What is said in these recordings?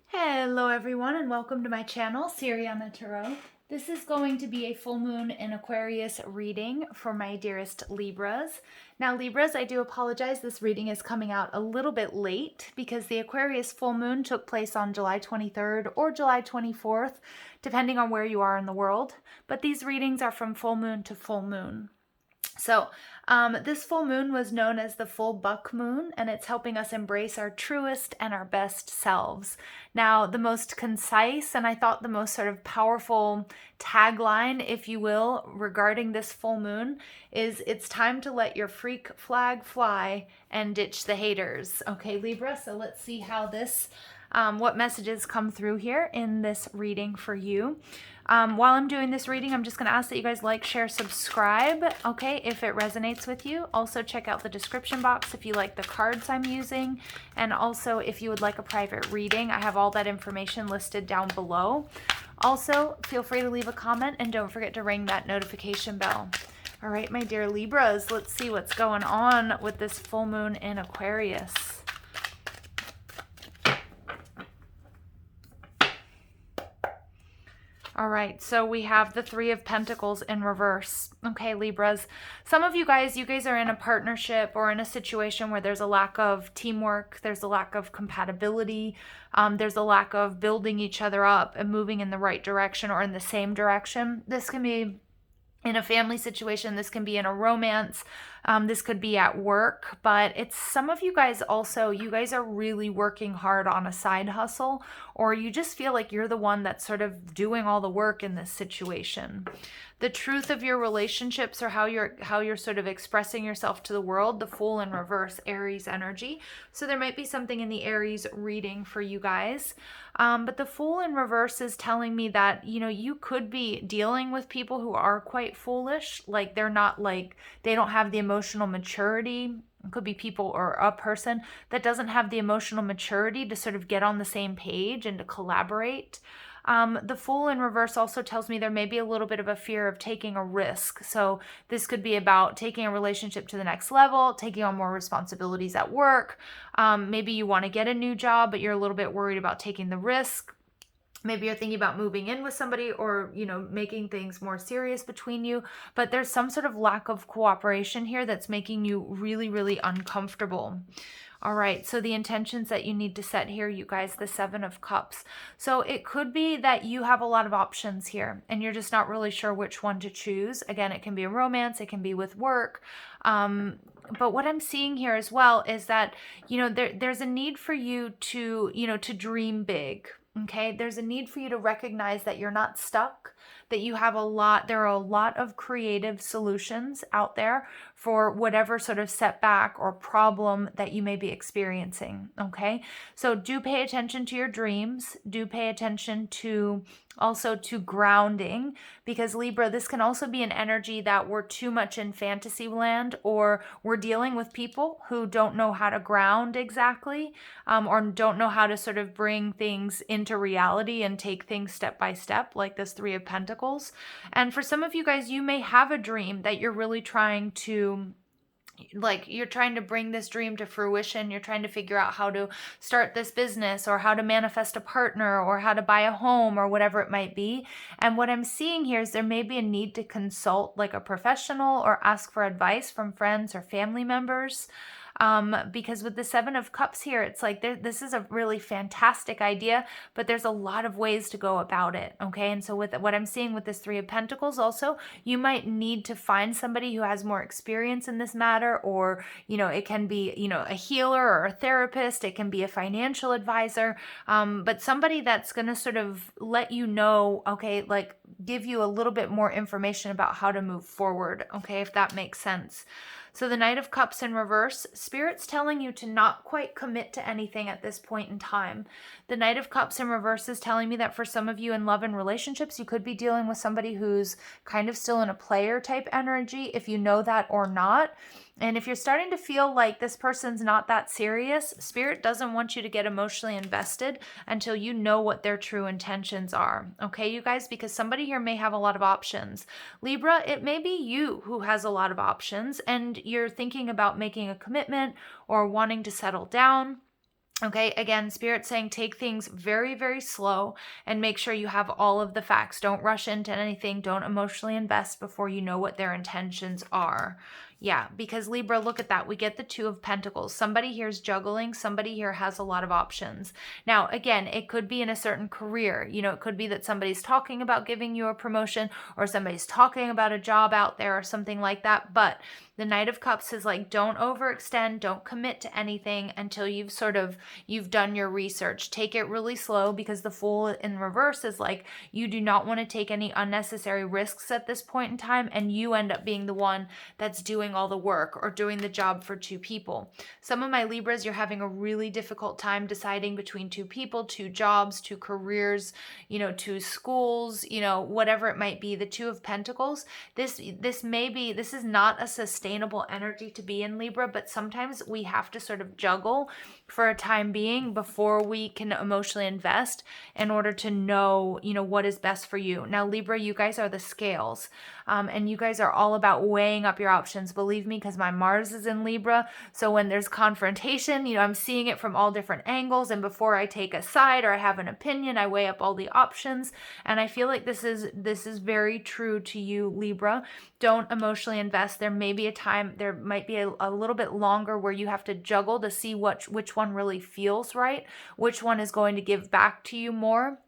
Hello everyone and welcome to my channel, Siriana Tarot. This is going to be a full moon in Aquarius reading for my dearest Libras. Now Libras, I do apologize, this reading is coming out a little bit late because the Aquarius full moon took place on July 23rd or July 24th, depending on where you are in the world. But these readings are from full moon to full moon. So this full moon was known as the full buck moon, and it's helping us embrace our truest and our best selves. Now, the most concise and I thought the most sort of powerful tagline, if you will, regarding this full moon is it's time to let your freak flag fly and ditch the haters. Okay, Libra, so let's see how this what messages come through here in this reading for you. While I'm doing this reading, I'm just going to ask that you guys like, share, subscribe, okay, if it resonates with you. Also, check out the description box if you like the cards I'm using. And also, if you would like a private reading, I have all that information listed down below. Also, feel free to leave a comment and don't forget to ring that notification bell. All right, my dear Libras, let's see what's going on with this full moon in Aquarius. All right, so we have the Three of Pentacles in reverse. Okay, Libras, some of you guys are in a partnership or in a situation where there's a lack of teamwork, there's a lack of compatibility, there's a lack of building each other up and moving in the right direction or in the same direction. This can be in a family situation, this can be in a romance, this could be at work, but it's some of you guys also, you guys are really working hard on a side hustle, or you just feel like you're the one that's sort of doing all the work in this situation. The truth of your relationships or how you're sort of expressing yourself to the world, the Fool in reverse, Aries energy. So there might be something in the Aries reading for you guys. But the Fool in reverse is telling me that, you could be dealing with people who are quite foolish. Like they don't have the emotional maturity. It could be people or a person that doesn't have the emotional maturity to sort of get on the same page and to collaborate. The Fool in reverse also tells me there may be a little bit of a fear of taking a risk. So this could be about taking a relationship to the next level, taking on more responsibilities at work. Maybe you want to get a new job, but you're a little bit worried about taking the risk. Maybe you're thinking about moving in with somebody or, making things more serious between you. But there's some sort of lack of cooperation here that's making you really, really uncomfortable. All right, so the intentions that you need to set here, you guys, the Seven of Cups. So it could be that you have a lot of options here and you're just not really sure which one to choose. Again, it can be a romance, it can be with work. But what I'm seeing here as well is that, there's a need for you to, to dream big. Okay, there's a need for you to recognize that you're not stuck, that you have there are a lot of creative solutions out there for whatever sort of setback or problem that you may be experiencing. Okay, so do pay attention to your dreams, do pay attention to grounding, because Libra, this can also be an energy that we're too much in fantasy land, or we're dealing with people who don't know how to ground exactly, or don't know how to sort of bring things into reality and take things step by step, like this Three of Pentacles. And for some of you guys, you may have a dream that you're really trying to you're trying to bring this dream to fruition. You're trying to figure out how to start this business or how to manifest a partner or how to buy a home or whatever it might be. And what I'm seeing here is there may be a need to consult like a professional or ask for advice from friends or family members. Because with the Seven of Cups here, it's like this is a really fantastic idea, but there's a lot of ways to go about it, okay? And so with what I'm seeing with this Three of Pentacles also, you might need to find somebody who has more experience in this matter, or, it can be, a healer or a therapist, it can be a financial advisor, but somebody that's going to sort of let you know, okay, like give you a little bit more information about how to move forward, okay, if that makes sense. So the Knight of Cups in reverse, Spirit's telling you to not quite commit to anything at this point in time. The Knight of Cups in reverse is telling me that for some of you in love and relationships, you could be dealing with somebody who's kind of still in a player type energy, if you know that or not. And if you're starting to feel like this person's not that serious, Spirit doesn't want you to get emotionally invested until you know what their true intentions are. Okay, you guys, because somebody here may have a lot of options. Libra, it may be you who has a lot of options and you're thinking about making a commitment or wanting to settle down. Okay, again, Spirit saying take things very, very slow and make sure you have all of the facts. Don't rush into anything. Don't emotionally invest before you know what their intentions are. Yeah, because Libra, look at that. We get the Two of Pentacles. Somebody here is juggling. Somebody here has a lot of options. Now, again, it could be in a certain career. You know, it could be that somebody's talking about giving you a promotion or somebody's talking about a job out there or something like that. But the Knight of Cups is like, don't overextend. Don't commit to anything until you've done your research. Take it really slow, because the Fool in reverse is like, you do not want to take any unnecessary risks at this point in time, and you end up being the one that's doing all the work or doing the job for two people. Some of my Libras, you're having a really difficult time deciding between two people, two jobs, two careers, you know, two schools, you know, whatever it might be. The Two of Pentacles, this is not a sustainable energy to be in, Libra, but sometimes we have to sort of juggle for a time being before we can emotionally invest in order to know, you know, what is best for you. Now, Libra, you guys are the scales, and you guys are all about weighing up your options. Believe me, because my Mars is in Libra. So when there's confrontation, you know, I'm seeing it from all different angles. And before I take a side or I have an opinion, I weigh up all the options. And I feel like this is very true to you, Libra. Don't emotionally invest. There may be a time, there might be a little bit longer where you have to juggle to see which one really feels right, which one is going to give back to you more,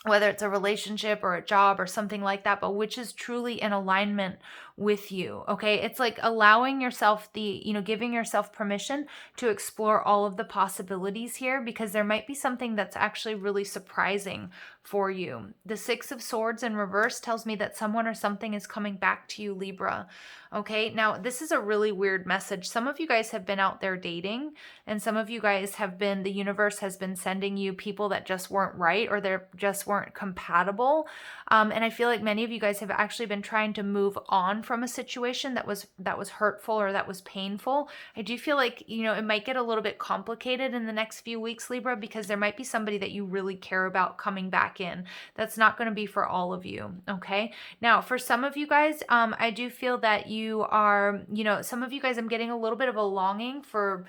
whether it's a relationship or a job or something like that, but which is truly in alignment with you. Okay. It's like allowing yourself giving yourself permission to explore all of the possibilities here, because there might be something that's actually really surprising for you. The Six of Swords in reverse tells me that someone or something is coming back to you, Libra. Okay. Now, this is a really weird message. Some of you guys have been out there dating, and some of you guys the universe has been sending you people that just weren't right, or they just weren't compatible. And I feel like many of you guys have actually been trying to move on from a situation that was hurtful or that was painful. I do feel like, you know, it might get a little bit complicated in the next few weeks, Libra, because there might be somebody that you really care about coming back in. That's not going to be for all of you. Okay. Now, for some of you guys, I do feel that you are, you know, some of you guys, I'm getting a little bit of a longing for,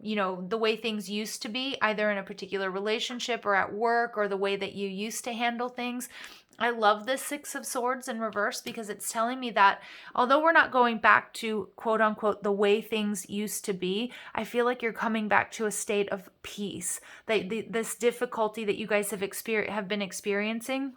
you know, the way things used to be, either in a particular relationship or at work, or the way that you used to handle things. I love this Six of Swords in reverse, because it's telling me that although we're not going back to quote unquote the way things used to be, I feel like you're coming back to a state of peace. This difficulty that you guys have been experiencing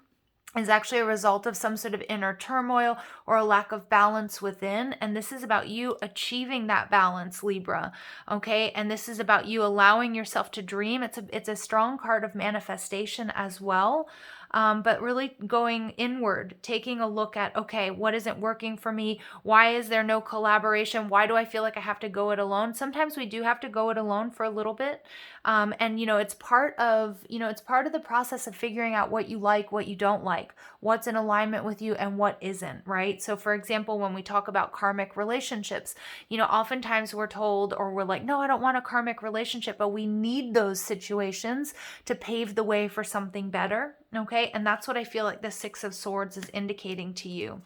is actually a result of some sort of inner turmoil or a lack of balance within. And this is about you achieving that balance, Libra. Okay. And this is about you allowing yourself to dream. It's a strong card of manifestation as well. But really going inward, taking a look at, okay, what isn't working for me? Why is there no collaboration? Why do I feel like I have to go it alone? Sometimes we do have to go it alone for a little bit. And, you know, it's part of the process of figuring out what you like, what you don't like, what's in alignment with you and what isn't, right? So for example, when we talk about karmic relationships, you know, oftentimes we're told, or we're like, no, I don't want a karmic relationship, but we need those situations to pave the way for something better. Okay. And that's what I feel like the Six of Swords is indicating to you.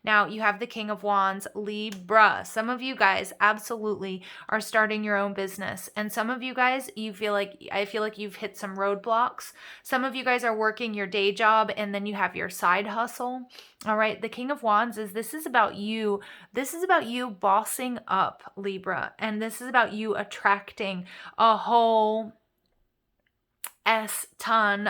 Now you have the King of Wands, Libra. Some of you guys absolutely are starting your own business. And some of you guys, I feel like you've hit some roadblocks. Some of you guys are working your day job and then you have your side hustle. All right. The King of Wands this is about you. This is about you bossing up, Libra. And this is about you attracting a whole ton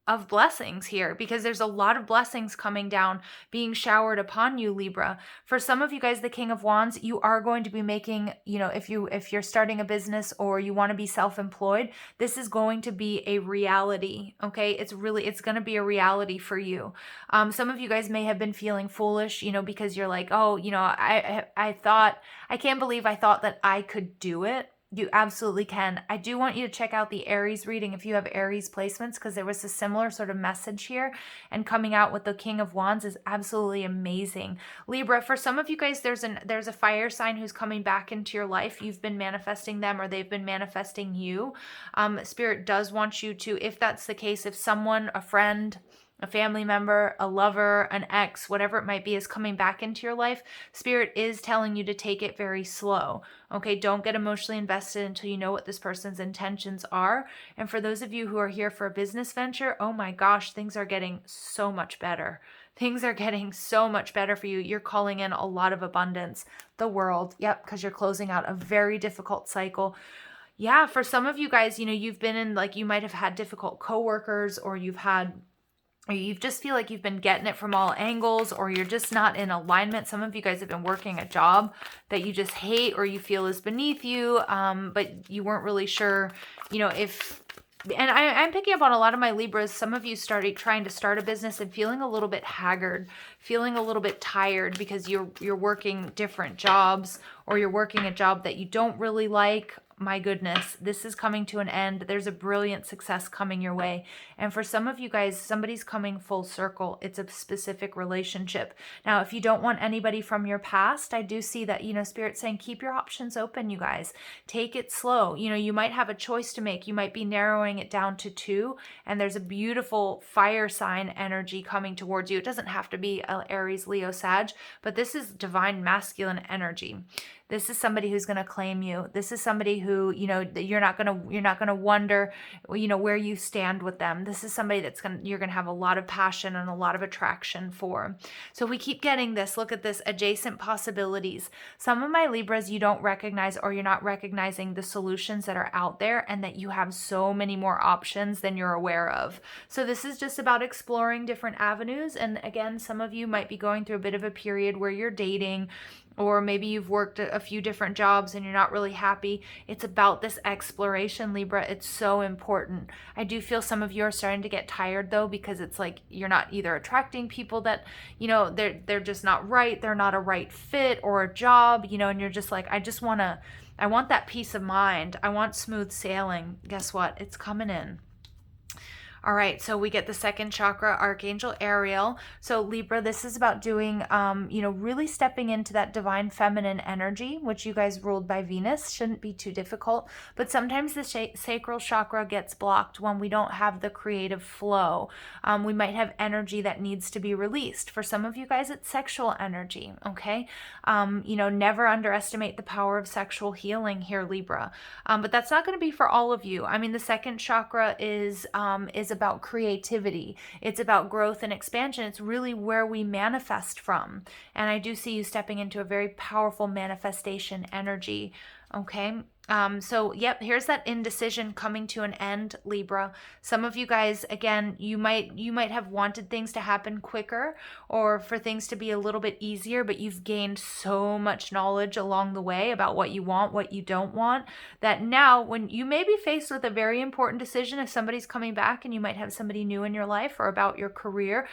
of blessings here, because there's a lot of blessings coming down, being showered upon you, Libra. For some of you guys, the King of Wands, you are going to be making, you know, if you're starting a business or you want to be self-employed, this is going to be a reality. Okay. It's going to be a reality for you. Some of you guys may have been feeling foolish, you know, because you're like, oh, you know, I can't believe I thought that I could do it. You absolutely can. I do want you to check out the Aries reading if you have Aries placements, because there was a similar sort of message here, and coming out with the King of Wands is absolutely amazing. Libra, for some of you guys, there's a fire sign who's coming back into your life. You've been manifesting them, or they've been manifesting you. Spirit does want you to, if that's the case, if someone, a friend, a family member, a lover, an ex, whatever it might be, is coming back into your life, Spirit is telling you to take it very slow. Okay, don't get emotionally invested until you know what this person's intentions are. And for those of you who are here for a business venture, oh my gosh, things are getting so much better. Things are getting so much better for you. You're calling in a lot of abundance. The World, yep, because you're closing out a very difficult cycle. Yeah, for some of you guys, you've been in, like, you might have had difficult coworkers, or you just feel like you've been getting it from all angles, or you're just not in alignment. Some of you guys have been working a job that you just hate or you feel is beneath you, but you weren't really sure, if... And I'm picking up on a lot of my Libras. Some of you started trying to start a business and feeling a little bit haggard, feeling a little bit tired because you're working different jobs, or you're working a job that you don't really like. My goodness, this is coming to an end. There's a brilliant success coming your way. And for some of you guys, somebody's coming full circle. It's a specific relationship. Now, if you don't want anybody from your past, I do see that, Spirit's saying, keep your options open, you guys. Take it slow. You might have a choice to make. You might be narrowing it down to 2, and there's a beautiful fire sign energy coming towards you. It doesn't have to be Aries, Leo, Sag, but this is divine masculine energy. This is somebody who's going to claim you. This is somebody who, you're not going to wonder, where you stand with them. This is somebody you're going to have a lot of passion and a lot of attraction for. So we keep getting this. Look at this, adjacent possibilities. Some of my Libras you don't recognize, or you're not recognizing the solutions that are out there, and that you have so many more options than you're aware of. So this is just about exploring different avenues. And again, some of you might be going through a bit of a period where you're dating, or maybe you've worked a few different jobs and you're not really happy. It's about this exploration, Libra. It's so important. I do feel some of you are starting to get tired, though, because it's like you're not either attracting people that, they're just not right. They're not a right fit, or a job, and you're just like, I want that peace of mind. I want smooth sailing. Guess what? It's coming in. All right, so we get the second chakra, Archangel Ariel. So Libra, this is about doing, really stepping into that divine feminine energy, which you guys ruled by Venus. Shouldn't be too difficult. But sometimes the sacral chakra gets blocked when we don't have the creative flow. We might have energy that needs to be released. For some of you guys, it's sexual energy, okay? Never underestimate the power of sexual healing here, Libra. But that's not going to be for all of you. I mean, the second chakra is about creativity. It's about growth and expansion. It's really where we manifest from. And I do see you stepping into a very powerful manifestation energy. Okay. So yep, here's that indecision coming to an end, Libra. Some of you guys, again, you might have wanted things to happen quicker, or for things to be a little bit easier, but you've gained so much knowledge along the way about what you want, what you don't want, that now when you may be faced with a very important decision, if somebody's coming back and you might have somebody new in your life, or about your career,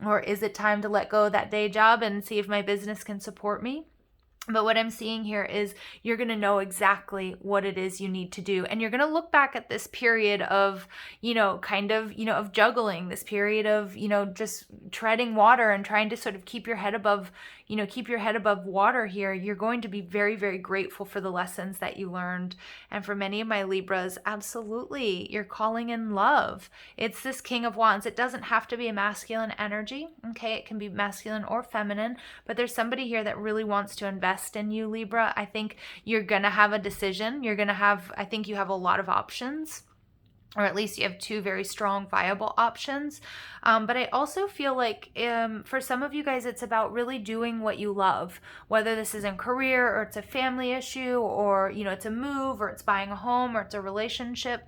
or is it time to let go of that day job and see if my business can support me? But what I'm seeing here is you're going to know exactly what it is you need to do. And you're going to look back at this period of, of juggling, this period of, just treading water and trying to sort of keep your head above water here. You're going to be very, very grateful for the lessons that you learned. And for many of my Libras, absolutely, you're calling in love. It's this King of Wands. It doesn't have to be a masculine energy. Okay. It can be masculine or feminine, but there's somebody here that really wants to invest in you, Libra. I think you're going to have a decision. I think you have a lot of options, or at least you have 2 very strong, viable options. But I also feel like for some of you guys, it's about really doing what you love, whether this is in career, or it's a family issue, or, it's a move, or it's buying a home, or it's a relationship.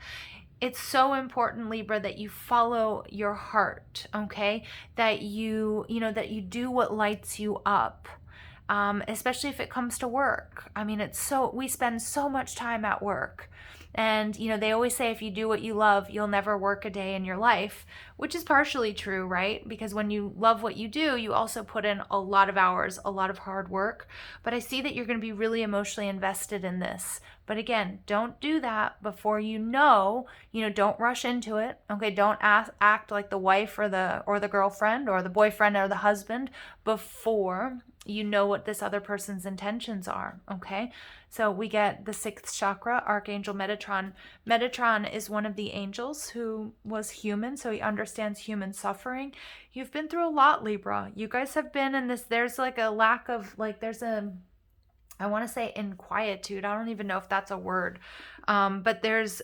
It's so important, Libra, that you follow your heart, okay? That you do what lights you up. Especially if it comes to work. I mean, we spend so much time at work. And, they always say if you do what you love, you'll never work a day in your life, which is partially true, right? Because when you love what you do, you also put in a lot of hours, a lot of hard work. But I see that you're going to be really emotionally invested in this. But again, don't do that before don't rush into it. Okay, don't act like the wife or the girlfriend or the boyfriend or the husband before you know what this other person's intentions are, okay? So we get the 6th chakra, Archangel Metatron. Metatron is one of the angels who was human, so he understands human suffering. You've been through a lot, Libra. You guys have been in this, there's like a lack of, like, I want to say inquietude. I don't even know if that's a word. But there's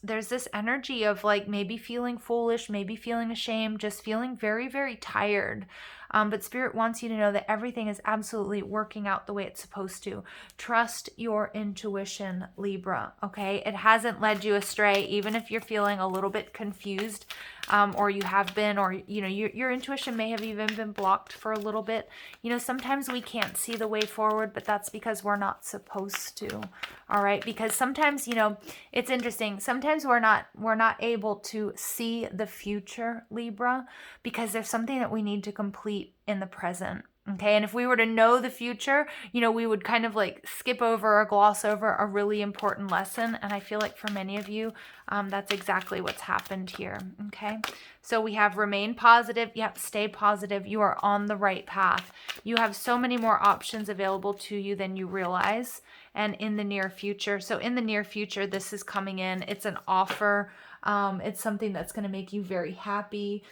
this energy of like maybe feeling foolish, maybe feeling ashamed, just feeling very, very tired. But Spirit wants you to know that everything is absolutely working out the way it's supposed to. Trust your intuition, Libra, okay? It hasn't led you astray, even if you're feeling a little bit confused, or you have been, or, you know, your intuition may have even been blocked for a little bit. You know, sometimes we can't see the way forward, but that's because we're not supposed to, all right? Because sometimes, you know, it's interesting. Sometimes we're not able to see the future, Libra, because there's something that we need to complete in the present. Okay, and if we were to know the future, you know, we would kind of like skip over or gloss over a really important lesson. And I feel like for many of you, that's exactly what's happened here. Okay, so we have remain positive. Yep, stay positive. You are on the right path. You have so many more options available to you than you realize. And in the near future, so in the near future, this is coming in. It's an offer. It's something that's going to make you very happy.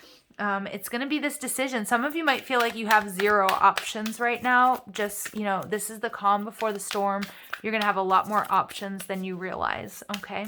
It's going to be this decision. Some of you might feel like you have 0 options right now. Just, you know, this is the calm before the storm. You're going to have a lot more options than you realize, okay?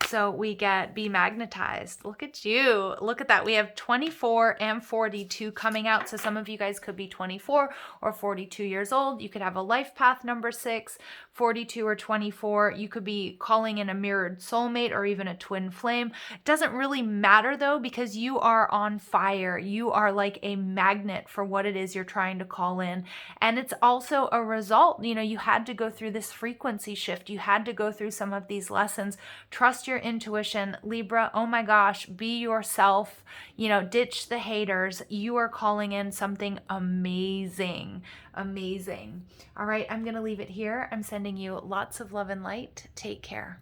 So we get be magnetized. Look at you. Look at that. We have 24 and 42 coming out. So some of you guys could be 24 or 42 years old. You could have a life path number 6, 42 or 24. You could be calling in a mirrored soulmate or even a twin flame. It doesn't really matter though, because you are on fire. You are like a magnet for what it is you're trying to call in. And it's also a result. You know, you had to go through this frequency shift. You had to go through some of these lessons. Trust your intuition, Libra. Oh my gosh, be yourself. You know, ditch the haters. You are calling in something amazing. Amazing. All right, I'm going to leave it here. I'm sending you lots of love and light. Take care.